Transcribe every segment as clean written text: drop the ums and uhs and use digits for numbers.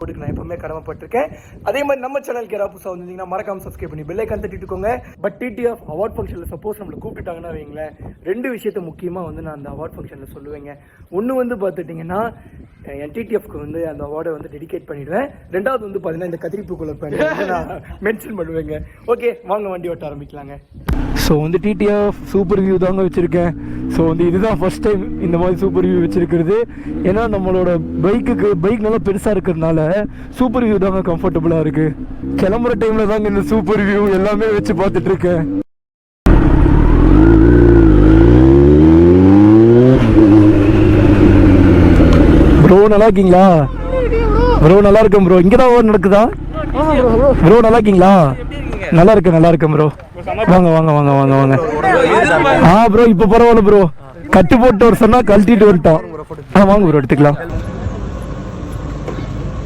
நான் எப்பவுமே கடமைப்பட்டிருக்கேன். அதே மாதிரி நம்ம சேனலுக்கு யாராவது புதுசாக வந்திருந்தீங்கன்னா மறக்காம சப்ஸ்கிரைப் பண்ணி பெல் ஐக்கான் தட்டிட்டுக்கோங்க. பட் டிடிஎஃப் அவார்ட் ஃபங்க்ஷனில் சப்போஸ் நம்மளை கூப்பிட்டாங்கன்னா வைங்களேன், 2 விஷயத்த முக்கியமாக நான் அந்த அவார்ட் ஃபங்க்ஷனில் சொல்லுவேங்க. ஒன்று பார்த்துட்டிங்கன்னா என் டிடிஎஃப்க்கு அந்த அவார்டை டெடிகேட் பண்ணிவிடுவேன். 2வது பார்த்தீங்கன்னா இந்த கத்திரிப்பு குலர் பேண்ட் நான் மென்ஷன் பண்ணுவேங்க. ஓகே, வாங்க வண்டி ஓட்ட ஆரம்பிக்கலாங்க. ஸோ டிடிஎஃப் சூப்பர் வியூ தாங்க வச்சுருக்கேன். ஸோ இதுதான் ஃபர்ஸ்ட் டைம் இந்த மாதிரி சூப்பர் வியூ வச்சுருக்கிறது. ஏன்னா நம்மளோட பைக் நல்லா பெருசாக இருக்கிறதுனால சூப்பர் வியூ தாங்க கம்ஃபர்டபுளாக இருக்குது. கிளம்புற டைமில் தாங்க இந்த சூப்பர் வியூ எல்லாமே வச்சு பார்த்துட்ருக்கேன். ப்ரோ நல்லா இருக்கீங்களா? ப்ரோ நல்லா இருக்கேன் ப்ரோ. இங்கே தான் நடக்குதா ப்ரோ? நல்லா இருக்கீங்களா? நல்லா இருக்கேன் ப்ரோ. வாங்க வாங்க வாங்க வாங்க வாங்க. ப்ரோ இப்போ பரவாயில்ல ப்ரோ. கட்டு போட்டு ஒரு சொன்னா கழட்டிட்டு வந்துட்டோம். வாங்க ப்ரோ எடுத்துக்கலாம்.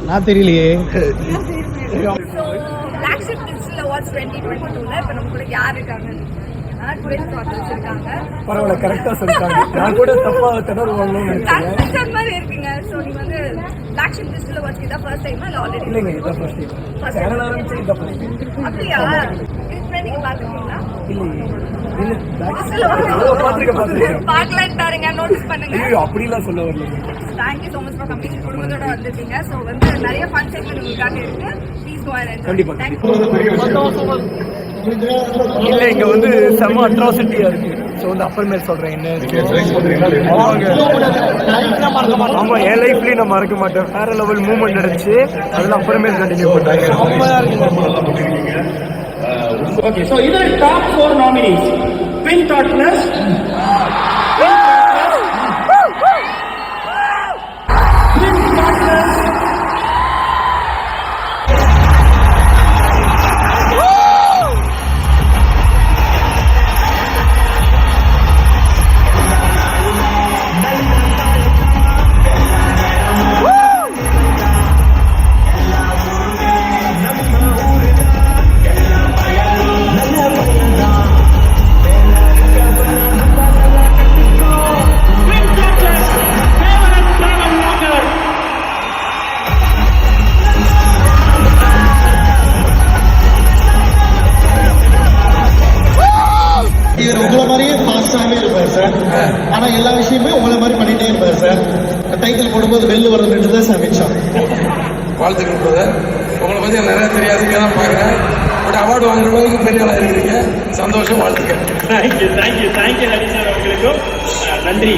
நான் தெரியலையே. பரவாயில்ல, கரெக்டா சொல்லிட்டாங்க. நான் கூட தப்பா தடவுவாங்கன்னு நினைச்சேன். இல்லைங்க, இதான் ஃபர்ஸ்ட் டைம். சேனல் ஆரம்பிச்சு இதான் ஃபர்ஸ்ட் டைம். அப்படியா? நீங்க பாத்துக்கீங்களா? அப்படிலாம் சொல்ல வரல. Thank you so much for coming. குடும்பத்தோட வந்திருக்கீங்க. சோ நிறைய ஃபன் செக்மெண்ட் உங்களுக்காக இருக்கு. Please go and enjoy. கண்டிப்பா. இல்ல, இங்க செம அட்ராசிட்டியா இருக்கு. ஸோ அப்புறமே சொல்றேன். என்ன ஆமா, என் லைஃப்லயும் நான் மறக்க மாட்டேன். வேற லெவல் மூவ்மெண்ட் நடந்துச்சு. அதெல்லாம் அப்புறமே கண்டினியூ பண்றாங்க. Okay, so either top 4 nominees, Twin Toddlers, இவர் உங்களை மாதிரியே ஃபாஸ்டாகவே இருப்பார் சார். ஆனால் எல்லா விஷயமே உங்களை மாதிரி பண்ணிட்டே இருப்பார் சார். டைட்டில் போடும்போது வெளில வர்றது தான் சார் மிச்சம். வாழ்த்துக்கள் பிரதர். உங்களை பற்றி நிறைய தெரியாதுங்க தான் பார்க்குறேன். பட் அவார்டு வாங்குற அளவுக்கு பெரிய ஆளாக இருக்கிறீங்க. சந்தோஷம், வாழ்த்துக்கள். தேங்க்யூ நன்றி சார். உங்களுக்கும் நன்றி.